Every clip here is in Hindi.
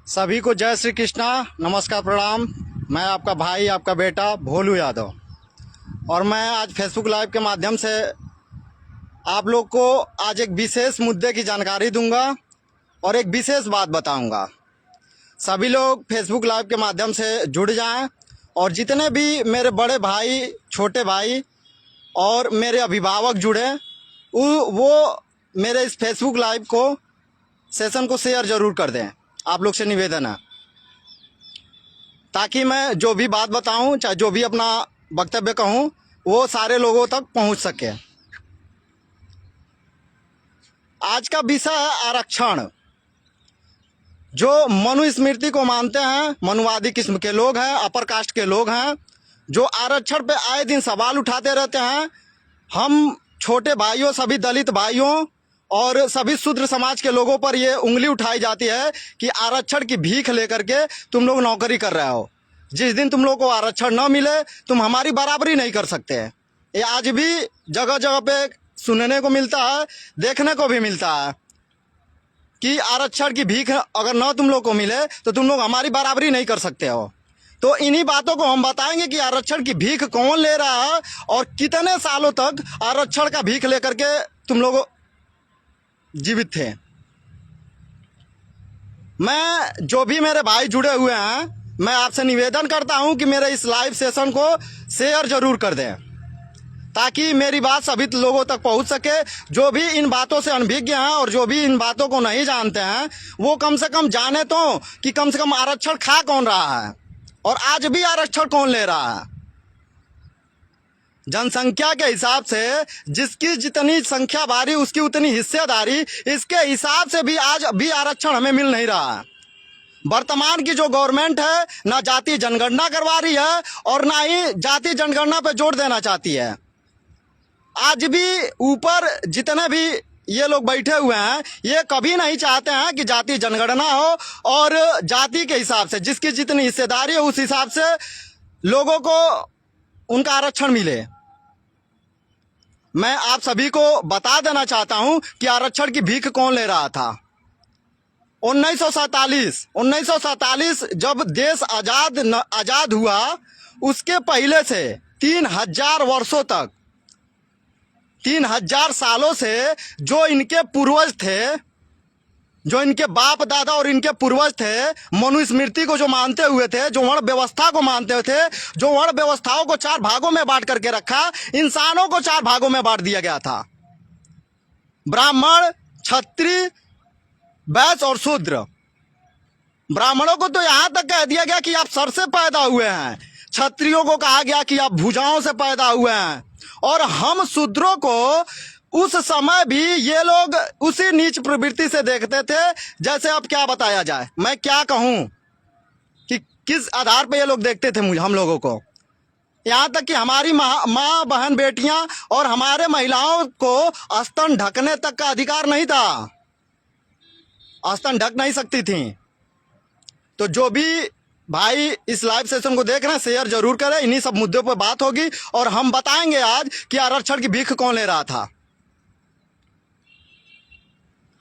सभी को जय श्री कृष्णा, नमस्कार, प्रणाम। मैं आपका भाई, आपका बेटा भोलू यादव, और मैं आज फेसबुक लाइव के माध्यम से आप लोग को आज एक विशेष मुद्दे की जानकारी दूंगा और एक विशेष बात बताऊंगा। सभी लोग फेसबुक लाइव के माध्यम से जुड़ जाएं और जितने भी मेरे बड़े भाई, छोटे भाई और मेरे अभिभावक जुड़े वो मेरे इस फेसबुक लाइव को सेशन को शेयर ज़रूर कर दें। आप लोग से निवेदन है, ताकि मैं जो भी बात बताऊं, चाहे जो भी अपना वक्तव्य कहूं, वो सारे लोगों तक पहुंच सके। आज का विषय है आरक्षण। जो मनुस्मृति को मानते हैं, मनुवादी किस्म के लोग हैं, अपर कास्ट के लोग हैं, जो आरक्षण पे आए दिन सवाल उठाते रहते हैं। हम छोटे भाइयों, सभी दलित भाइयों और सभी शूद्र समाज के लोगों पर ये उंगली उठाई जाती है कि आरक्षण की भीख लेकर के तुम लोग नौकरी कर रहे हो। जिस दिन तुम लोग को आरक्षण न मिले, तुम हमारी बराबरी नहीं कर सकते। ये आज भी जगह जगह पे सुनने को मिलता है, देखने को भी मिलता है कि आरक्षण की भीख अगर न तुम लोग को मिले तो तुम लोग हमारी बराबरी नहीं कर सकते हो। तो इन्हीं बातों को हम बताएंगे कि आरक्षण की भीख कौन ले रहा है और कितने सालों तक आरक्षण का भीख लेकर के तुम लोग जीवित थे। मैं जो भी मेरे भाई जुड़े हुए हैं, मैं आपसे निवेदन करता हूं कि मेरे इस लाइव सेशन को शेयर जरूर कर दें, ताकि मेरी बात सभी लोगों तक पहुंच सके। जो भी इन बातों से अनभिज्ञ हैं और जो भी इन बातों को नहीं जानते हैं, वो कम से कम जाने तो कि कम से कम आरक्षण खा कौन रहा है और आज भी आरक्षण कौन ले रहा है। जनसंख्या के हिसाब से जिसकी जितनी संख्या भारी उसकी उतनी हिस्सेदारी, इसके हिसाब से भी आज भी आरक्षण हमें मिल नहीं रहा है। वर्तमान की जो गवर्नमेंट है, ना जाति जनगणना करवा रही है और ना ही जाति जनगणना पे जोर देना चाहती है। आज भी ऊपर जितने भी ये लोग बैठे हुए हैं, ये कभी नहीं चाहते हैं कि जाति जनगणना हो और जाति के हिसाब से जिसकी जितनी हिस्सेदारी है उस हिसाब से लोगों को उनका आरक्षण मिले। मैं आप सभी को बता देना चाहता हूं कि आरक्षण की भीख कौन ले रहा था। 1947 जब देश आजाद हुआ, उसके पहले से 3000 वर्षों तक, 3000 सालों से जो इनके पूर्वज थे, जो इनके बाप दादा और इनके पूर्वज थे, मनुस्मृति को जो मानते हुए थे, जो वर्ण व्यवस्था को मानते थे, जो वर्ण व्यवस्थाओं को 4 भागों में बांट करके रखा, इंसानों को 4 भागों में बांट दिया गया था। ब्राह्मण, क्षत्रिय, वैश्य और शूद्र। ब्राह्मणों को तो यहां तक कह दिया गया कि आप सर से पैदा हुए हैं, क्षत्रियों को कहा गया कि आप भुजाओं से पैदा हुए हैं, और हम शूद्रों को उस समय भी ये लोग उसी नीच प्रवृत्ति से देखते थे। जैसे अब क्या बताया जाए, मैं क्या कहूं कि किस आधार पे ये लोग देखते थे हम लोगों को। यहाँ तक कि हमारी माँ बहन बेटियां और हमारे महिलाओं को स्तन ढकने तक का अधिकार नहीं था, स्तन ढक नहीं सकती थी। तो जो भी भाई इस लाइव सेशन को देख रहे हैं, शेयर जरूर करें। इन्हीं सब मुद्दों पर बात होगी और हम बताएंगे आज कि आरक्षण की भीख कौन ले रहा था।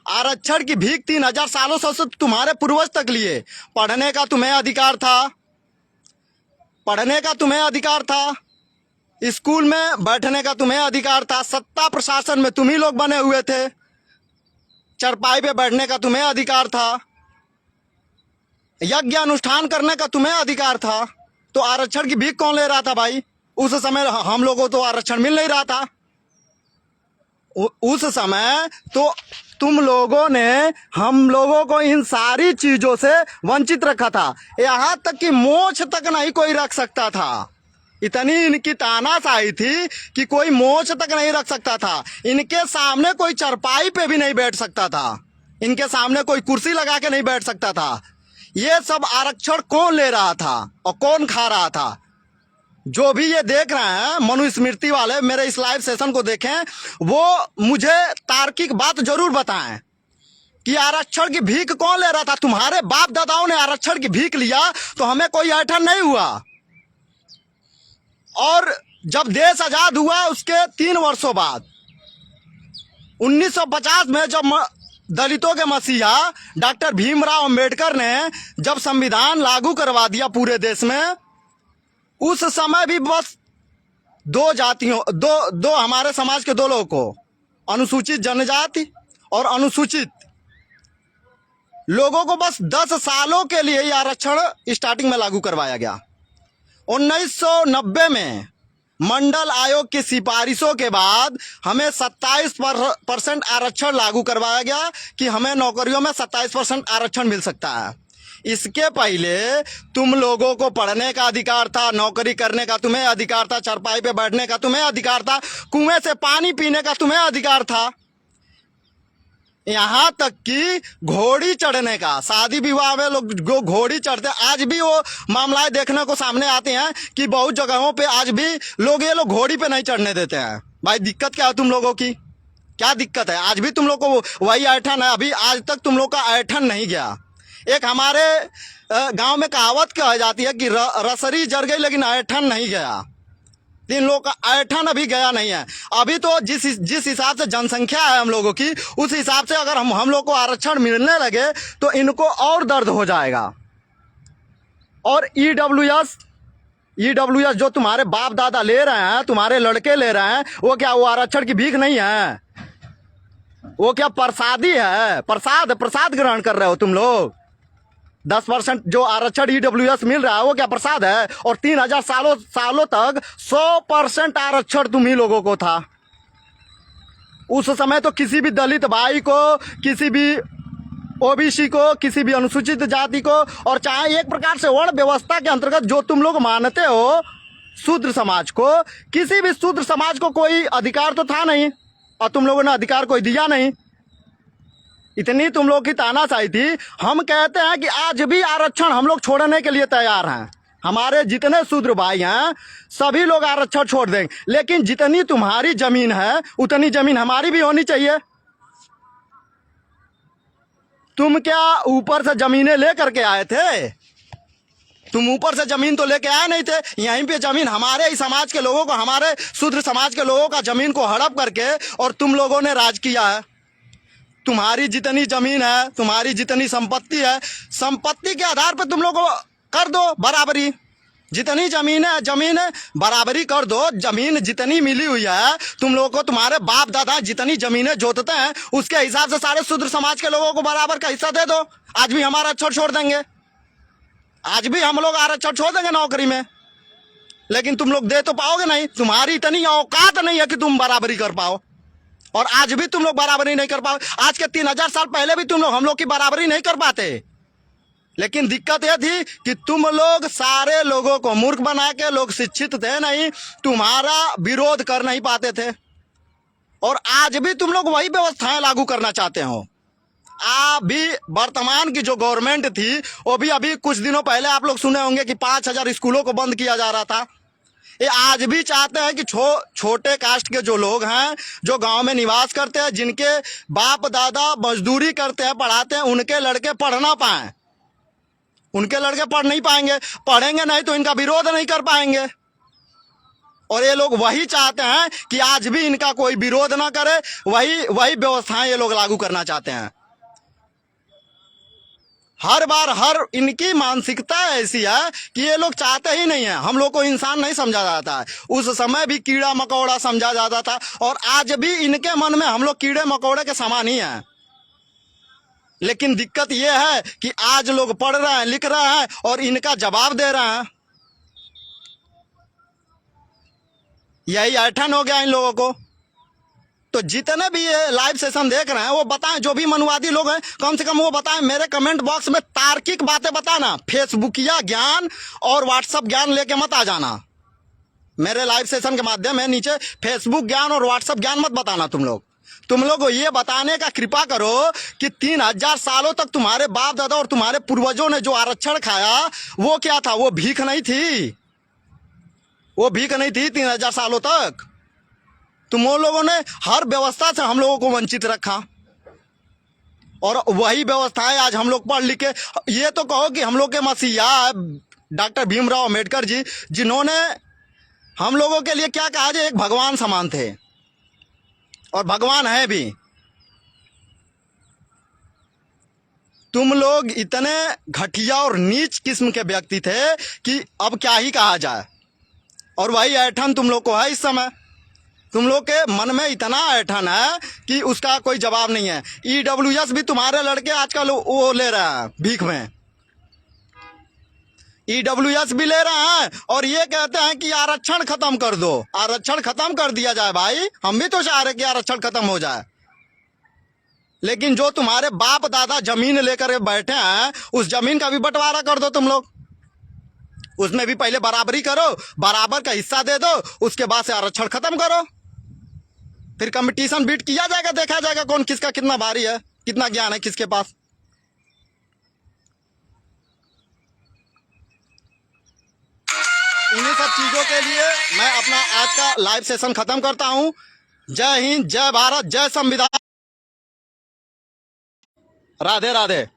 आरक्षण की भीख 3000 सालों से तुम्हारे पूर्वज तक लिए। पढ़ने का तुम्हें अधिकार था, पढ़ने का तुम्हें अधिकार था, स्कूल में बैठने का तुम्हें अधिकार था, सत्ता प्रशासन में तुम ही लोग बने हुए थे, चरपाई पे बैठने का तुम्हें अधिकार था, यज्ञ अनुष्ठान करने का तुम्हें अधिकार था। तो आरक्षण की भीख कौन ले रहा था भाई? उस समय हम लोगों को तो आरक्षण मिल नहीं रहा था। उस समय तो तुम लोगों ने हम लोगों को इन सारी चीजों से वंचित रखा था। यहां तक कि मोछ तक नहीं कोई रख सकता था। इतनी इनकी तानाशाही थी कि कोई मोछ तक नहीं रख सकता था। इनके सामने कोई चरपाई पे भी नहीं बैठ सकता था, इनके सामने कोई कुर्सी लगा के नहीं बैठ सकता था। ये सब आरक्षण कौन ले रहा था और कौन खा रहा था? जो भी ये देख रहे हैं मनुस्मृति वाले, मेरे इस लाइव सेशन को देखें, वो मुझे तार्किक बात जरूर बताएं कि आरक्षण की भीख कौन ले रहा था। तुम्हारे बाप दादाओं ने आरक्षण की भीख लिया तो हमें कोई ऐठन नहीं हुआ। और जब देश आजाद हुआ उसके 3 वर्षों बाद 1950 में जब दलितों के मसीहा डॉक्टर भीमराव अंबेडकर ने जब संविधान लागू करवा दिया पूरे देश में, उस समय भी बस दो जातियों दो हमारे समाज के दो लोगों को, अनुसूचित जनजाति और अनुसूचित लोगों को बस 10 सालों के लिए यह आरक्षण स्टार्टिंग में लागू करवाया गया। 1990 में मंडल आयोग की सिफारिशों के बाद हमें 27% आरक्षण लागू करवाया गया कि हमें नौकरियों में 27% आरक्षण मिल सकता है। इसके पहले तुम लोगों को पढ़ने का अधिकार था, नौकरी करने का तुम्हें अधिकार था, चारपाई पे बैठने का तुम्हें अधिकार था, कुएं से पानी पीने का तुम्हें अधिकार था, यहाँ तक कि घोड़ी चढ़ने का, शादी विवाह में लोग जो घोड़ी चढ़ते, आज भी वो मामलाएं देखने को सामने आते हैं कि बहुत जगहों पे आज भी ये लोग घोड़ी पे नहीं चढ़ने देते हैं। भाई दिक्कत क्या है तुम लोगों की? क्या दिक्कत है? आज भी तुम लोग को वही ऐठन है, अभी आज तक तुम लोग का ऐठन नहीं गया। एक हमारे गांव में कहावत कही जाती है कि रसरी जर गई लेकिन ऐठन नहीं गया। तीन लोग का ऐठन अभी गया नहीं है। अभी तो जिस हिसाब से जनसंख्या है हम लोगों की, उस हिसाब से अगर हम लोग को आरक्षण मिलने लगे तो इनको और दर्द हो जाएगा। और ईडब्ल्यूएस जो तुम्हारे बाप दादा ले रहे हैं, तुम्हारे लड़के ले रहे हैं, वो क्या वो आरक्षण की भीख नहीं है? वो क्या प्रसादी है? प्रसाद ग्रहण कर रहे हो तुम लोग। 10% जो आरक्षण ईडब्ल्यूएस मिल रहा है वो क्या प्रसाद है? और 3000 सालों तक 100% आरक्षण तुम ही लोगों को था। उस समय तो किसी भी दलित भाई को, किसी भी ओबीसी को, किसी भी अनुसूचित जाति को, और चाहे एक प्रकार से वर्ण व्यवस्था के अंतर्गत जो तुम लोग मानते हो शूद्र समाज को, किसी भी शूद्र समाज को कोई अधिकार तो था नहीं, और तुम लोगों ने अधिकार कोई दिया नहीं। इतनी तुम लोग की तानाशाही थी। हम कहते हैं कि आज भी आरक्षण हम लोग छोड़ने के लिए तैयार हैं। हमारे जितने शूद्र भाई हैं सभी लोग आरक्षण छोड़ देंगे, लेकिन जितनी तुम्हारी जमीन है उतनी जमीन हमारी भी होनी चाहिए। तुम क्या ऊपर से जमीनें लेकर के आए थे? तुम ऊपर से जमीन तो लेके आए नहीं थे। यहीं पे जमीन हमारे ही समाज के लोगों को, हमारे शूद्र समाज के लोगों का जमीन को हड़प करके और तुम लोगों ने राज किया है। तुम्हारी जितनी जमीन है, तुम्हारी जितनी संपत्ति है, संपत्ति के आधार पर तुम लोग कर दो बराबरी। जितनी जमीन है बराबरी कर दो। जमीन जितनी मिली हुई है तुम लोगों को, तुम्हारे बाप दादा जितनी जमीनें जोतते हैं उसके हिसाब से सारे शूद्र समाज के लोगों को बराबर का हिस्सा दे दो। आज भी हमारा आरक्षण छोड़ देंगे, आज भी हम लोग आरक्षण छोड़ देंगे नौकरी में, लेकिन तुम लोग दे तो पाओगे नहीं। तुम्हारी इतनी औकात नहीं है कि तुम बराबरी कर पाओ, और आज भी तुम लोग बराबरी नहीं कर पाओ। आज के 3000 साल पहले भी तुम लोग हम लोग की बराबरी नहीं कर पाते। लेकिन दिक्कत यह थी कि तुम लोग सारे लोगों को मूर्ख बना के, लोग शिक्षित थे नहीं, तुम्हारा विरोध कर नहीं पाते थे। और आज भी तुम लोग वही व्यवस्थाएं लागू करना चाहते हो। अभी वर्तमान की जो गवर्नमेंट थी वो भी अभी कुछ दिनों पहले आप लोग सुने होंगे कि 5000 स्कूलों को बंद किया जा रहा था। ये आज भी चाहते हैं कि छोटे कास्ट के जो लोग हैं, जो गांव में निवास करते हैं, जिनके बाप दादा मजदूरी करते हैं, पढ़ाते हैं, उनके लड़के पढ़ ना पाएं। उनके लड़के पढ़ नहीं पाएंगे, पढ़ेंगे नहीं तो इनका विरोध नहीं कर पाएंगे। और ये लोग वही चाहते हैं कि आज भी इनका कोई विरोध ना करे, वही व्यवस्थाएं ये लोग लागू करना चाहते हैं। हर बार इनकी मानसिकता ऐसी है कि ये लोग चाहते ही नहीं है। हम लोग को इंसान नहीं समझा जाता है। उस समय भी कीड़ा मकोड़ा समझा जाता था, और आज भी इनके मन में हम लोग कीड़े मकोड़े के समान ही हैं। लेकिन दिक्कत ये है कि आज लोग पढ़ रहे हैं, लिख रहे हैं, और इनका जवाब दे रहे हैं। यही ऐठन हो गया इन लोगों को। तो जितने भी ये लाइव सेशन देख रहे हैं वो बताएं, जो भी मनुवादी लोग हैं कम से कम वो बताएं। मेरे कमेंट बॉक्स में तार्किक बातें बताना, फेसबुकिया ज्ञान और व्हाट्सएप ज्ञान लेके मत आ जाना। मेरे लाइव सेशन के माध्यम में नीचे फेसबुक ज्ञान और व्हाट्सएप ज्ञान मत बताना। तुम लोग को ये बताने का कृपा करो कि 3000 सालों तक तुम्हारे बाप दादा और तुम्हारे पूर्वजों ने जो आरक्षण खाया वो क्या था? वो भीख नहीं थी। वो भीख नहीं थी 3000 सालों तक। तुम लोगों ने हर व्यवस्था से हम लोगों को वंचित रखा, और वही व्यवस्थाएं आज हम लोग पढ़ लिख के, ये तो कहो कि हम लोग के मसीहा डॉक्टर भीमराव अंबेडकर जी, जिन्होंने हम लोगों के लिए क्या कहा जाए, एक भगवान समान थे, और भगवान है भी। तुम लोग इतने घटिया और नीच किस्म के व्यक्ति थे कि अब क्या ही कहा जाए। और वही ऐठन तुम लोग को है इस समय। तुम लोग के मन में इतना ऐठन है कि उसका कोई जवाब नहीं है। EWS भी तुम्हारे लड़के आजकल वो ले रहे हैं भीख में। EWS भी ले रहे हैं और ये कहते हैं कि आरक्षण खत्म कर दो। आरक्षण खत्म कर दिया जाए भाई, हम भी तो चाह रहे कि आरक्षण खत्म हो जाए। लेकिन जो तुम्हारे बाप दादा जमीन लेकर बैठे हैं, उस जमीन का भी बंटवारा कर दो तुम लोग। उसमें भी पहले बराबरी करो, बराबर का हिस्सा दे दो, उसके बाद से आरक्षण खत्म करो। फिर कंपटीशन बीट किया जाएगा, देखा जाएगा कौन किसका कितना भारी है, कितना ज्ञान है किसके पास। इन्हीं सब चीजों के लिए मैं अपना आज का लाइव सेशन खत्म करता हूं। जय हिंद, जय भारत, जय संविधान। राधे राधे।